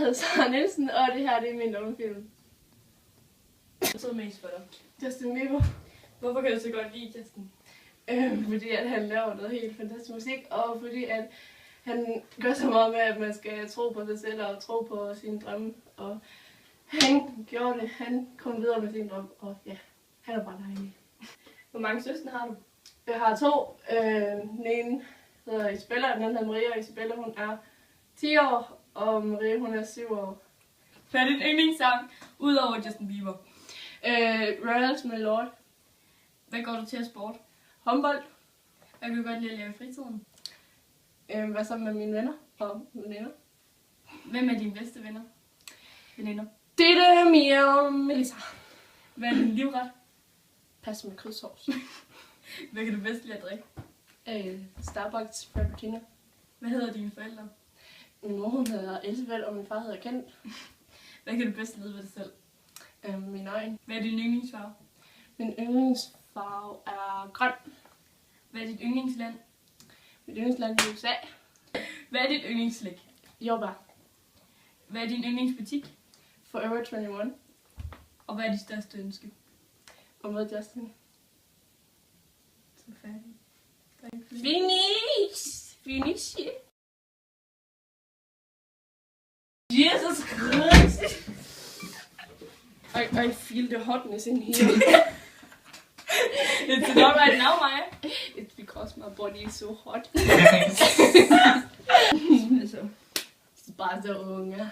hedder Sara Nielsen, og det her det er min ungefilm. Så mest for dig. Justin Bieber. Hvorfor kan du så godt lide Justin? Fordi at han laver noget helt fantastisk musik, og fordi at han gør så meget med, at man skal tro på sig selv og tro på sine drømme. Og han gjorde det. Han kom videre med sin drøm, og ja, han er bare dejlig. Hvor mange søstre har du? Jeg har 2. Den ene hedder Isabella, den anden hedder Maria, og Isabella hun er 10 år, og Maria hun er 7 år. Hvad er din yndlingssang, udover Justin Bieber? Royals med Lord. Hvad går du til af sport? Håndbold. Hvad kan du godt lide at lave i fritiden? Hvad sammen med mine venner og veninder. Hvem er dine bedste venner? Veninder? Ditte, Mia og Melissa. Hvad er din livret? Pas med kødsovs. Hvad kan du bedst lide at drikke? Starbucks Frappuccino. Hvad hedder dine forældre? Min mor hun hedder Elisabeth, og min far hedder Kent. Hvad kan du bedst lide ved dig selv? Min øjne. Hvad er din yndlingsfarve? Min yndlingsfarve er grøn. Hvad er dit yndlingsland? Mit yndlingsland er USA. Hvad er dit yndlingsslik? Jordbær. Hvad er din yndlingsbutik? Forever 21. Og hvad er dit største ønske? Og med Justin. Så færdig. Finish. Jesus Christ! I feel the hotness in here. It's not right now, Maja. It's because my body is so hot. Altså. Bare så unge.